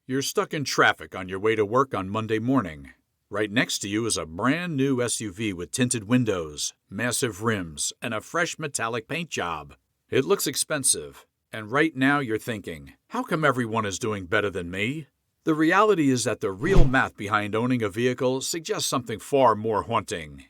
You're stuck in traffic on your way to work on Monday morning. Right next to you is a brand new SUV with tinted windows, massive rims, and a fresh metallic paint job. It looks expensive, and right now you're thinking, how come everyone is doing better than me? The reality is that the real math behind owning a vehicle suggests something far more haunting.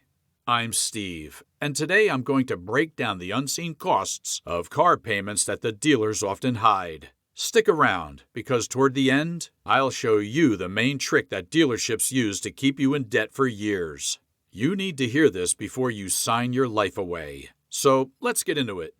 I'm Steve, and today I'm going to break down the unseen costs of car payments that the dealers often hide. Stick around, because toward the end, I'll show you the main trick that dealerships use to keep you in debt for years. You need to hear this before you sign your life away. So let's get into it.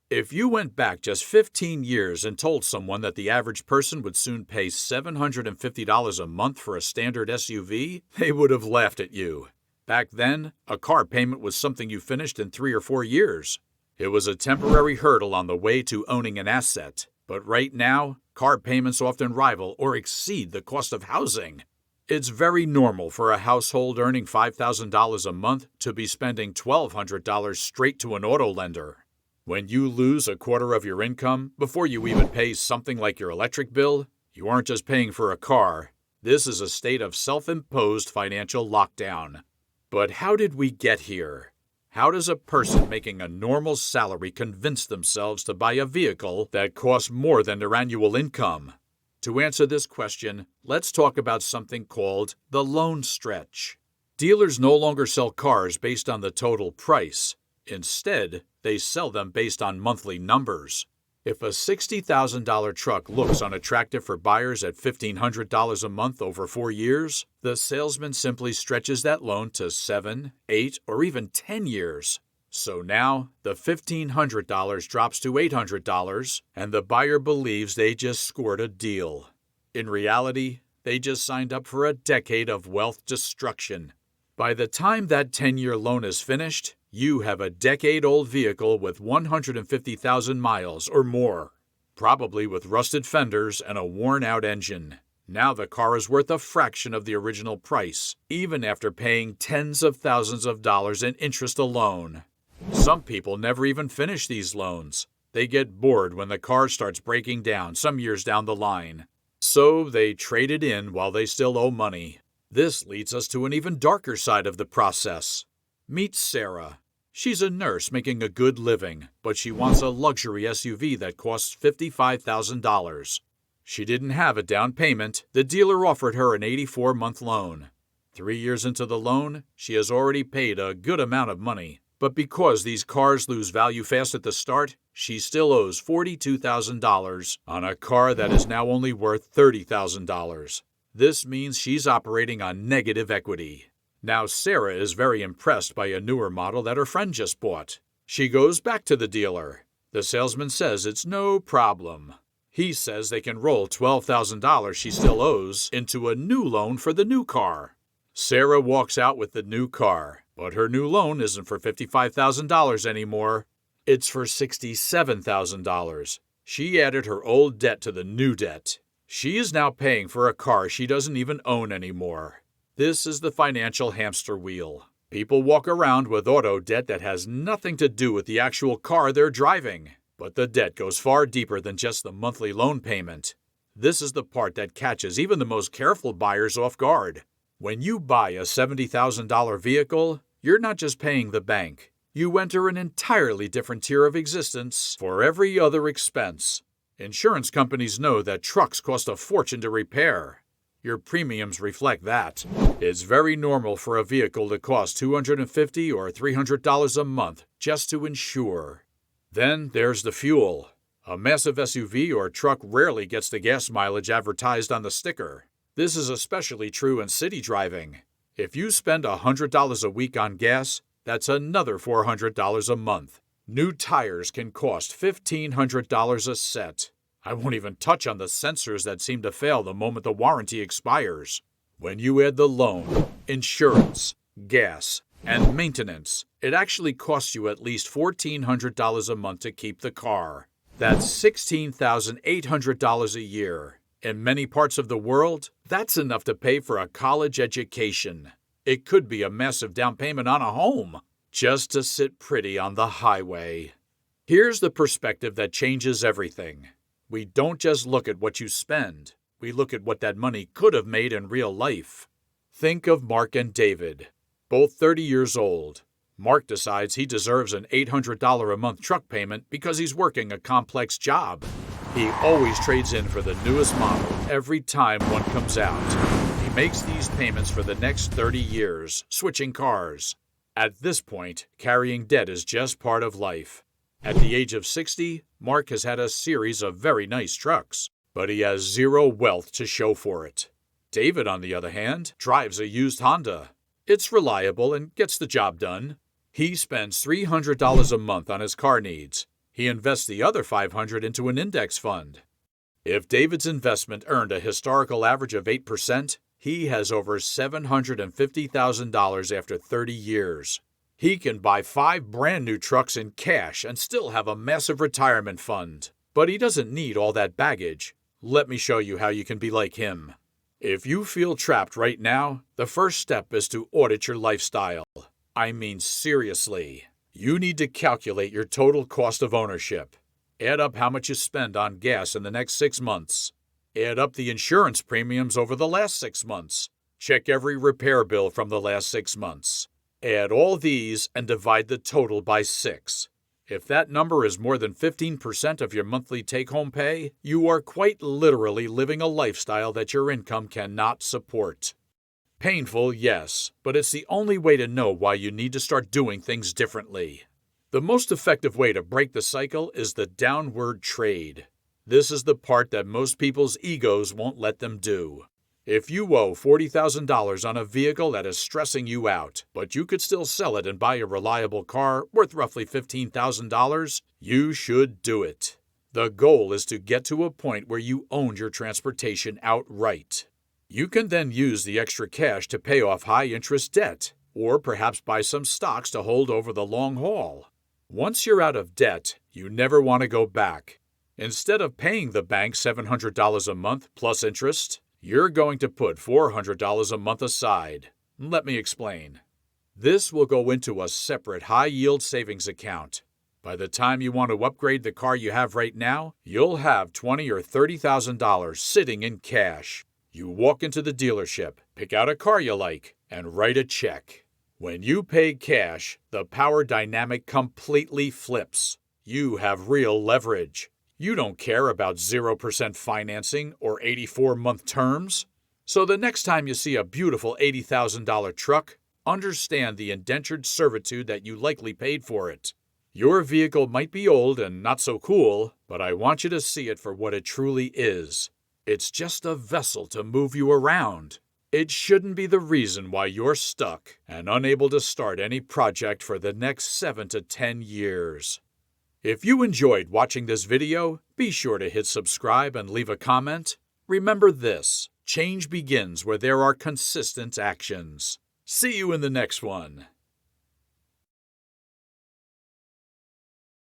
If you went back just 15 years and told someone that the average person would soon pay $750 a month for a standard SUV, they would have laughed at you. Back then, a car payment was something you finished in 3 or 4 years. It was a temporary hurdle on the way to owning an asset. But right now, car payments often rival or exceed the cost of housing. It's very normal for a household earning $5,000 a month to be spending $1,200 straight to an auto lender. When you lose a quarter of your income before you even pay something like your electric bill, you aren't just paying for a car. This is a state of self-imposed financial lockdown. But how did we get here? How does a person making a normal salary convince themselves to buy a vehicle that costs more than their annual income? To answer this question, let's talk about something called the loan stretch. Dealers no longer sell cars based on the total price. Instead, they sell them based on monthly numbers. If a $60,000 truck looks unattractive for buyers at $1,500 a month over 4 years, the salesman simply stretches that loan to 7, 8, or even 10 years. So now, the $1,500 drops to $800, and the buyer believes they just scored a deal. In reality, they just signed up for a decade of wealth destruction. By the time that 10-year loan is finished, you have a decade-old vehicle with 150,000 miles or more, probably with rusted fenders and a worn-out engine. Now the car is worth a fraction of the original price, even after paying tens of thousands of dollars in interest alone. Some people never even finish these loans. They get bored when the car starts breaking down some years down the line. So they trade it in while they still owe money. This leads us to an even darker side of the process. Meet Sarah. She's a nurse making a good living, but she wants a luxury SUV that costs $55,000. She didn't have a down payment. The dealer offered her an 84-month loan. 3 years into the loan, she has already paid a good amount of money. But because these cars lose value fast at the start, she still owes $42,000 on a car that is now only worth $30,000. This means she's operating on negative equity. Now Sarah is very impressed by a newer model that her friend just bought. She goes back to the dealer. The salesman says it's no problem. He says they can roll $12,000 she still owes into a new loan for the new car. Sarah walks out with the new car, but her new loan isn't for $55,000 anymore. It's for $67,000. She added her old debt to the new debt. She is now paying for a car she doesn't even own anymore. This is the financial hamster wheel. People walk around with auto debt that has nothing to do with the actual car they're driving. But the debt goes far deeper than just the monthly loan payment. This is the part that catches even the most careful buyers off guard. When you buy a $70,000 vehicle, you're not just paying the bank. You enter an entirely different tier of existence for every other expense. Insurance companies know that trucks cost a fortune to repair. Your premiums reflect that. It's very normal for a vehicle to cost $250 or $300 a month just to insure. Then there's the fuel. A massive SUV or truck rarely gets the gas mileage advertised on the sticker. This is especially true in city driving. If you spend $100 a week on gas, that's another $400 a month. New tires can cost $1,500 a set. I won't even touch on the sensors that seem to fail the moment the warranty expires. When you add the loan, insurance, gas, and maintenance, it actually costs you at least $1,400 a month to keep the car. That's $16,800 a year. In many parts of the world, that's enough to pay for a college education. It could be a massive down payment on a home, just to sit pretty on the highway. Here's the perspective that changes everything. We don't just look at what you spend. we look at what that money could have made in real life. Think of Mark and David, both 30 years old. Mark decides he deserves an $800 a month truck payment because he's working a complex job. He always trades in for the newest model every time one comes out. He makes these payments for the next 30 years, switching cars. At this point, carrying debt is just part of life. At the age of 60, Mark has had a series of very nice trucks, but he has zero wealth to show for it. David, on the other hand, drives a used Honda. It's reliable and gets the job done. He spends $300 a month on his car needs. He invests the other $500 into an index fund. If David's investment earned a historical average of 8%, he has over $750,000 after 30 years. He can buy 5 brand new trucks in cash and still have a massive retirement fund. But he doesn't need all that baggage. Let me show you how you can be like him. If you feel trapped right now, the first step is to audit your lifestyle. I mean seriously. You need to calculate your total cost of ownership. Add up how much you spend on gas in the next 6 months. Add up the insurance premiums over the last 6 months. Check every repair bill from the last 6 months. Add all these and divide the total by 6. If that number is more than 15% of your monthly take-home pay, you are quite literally living a lifestyle that your income cannot support. Painful, yes, but it's the only way to know why you need to start doing things differently. The most effective way to break the cycle is the downward trade. This is the part that most people's egos won't let them do. If you owe $40,000 on a vehicle that is stressing you out, but you could still sell it and buy a reliable car worth roughly $15,000, you should do it. The goal is to get to a point where you own your transportation outright. You can then use the extra cash to pay off high-interest debt, or perhaps buy some stocks to hold over the long haul. Once you're out of debt, you never want to go back. Instead of paying the bank $700 a month plus interest, you're going to put $400 a month aside. Let me explain. This will go into a separate high-yield savings account. By the time you want to upgrade the car you have right now, you'll have $20,000 or $30,000 sitting in cash. You walk into the dealership, pick out a car you like, and write a check. When you pay cash, the power dynamic completely flips. You have real leverage. You don't care about 0% financing or 84-month terms. So the next time you see a beautiful $80,000 truck, understand the indentured servitude that you likely paid for it. Your vehicle might be old and not so cool, but I want you to see it for what it truly is. It's just a vessel to move you around. It shouldn't be the reason why you're stuck and unable to start any project for the next 7 to 10 years. If you enjoyed watching this video, be sure to hit subscribe and leave a comment. Remember this, change begins where there are consistent actions. See you in the next one.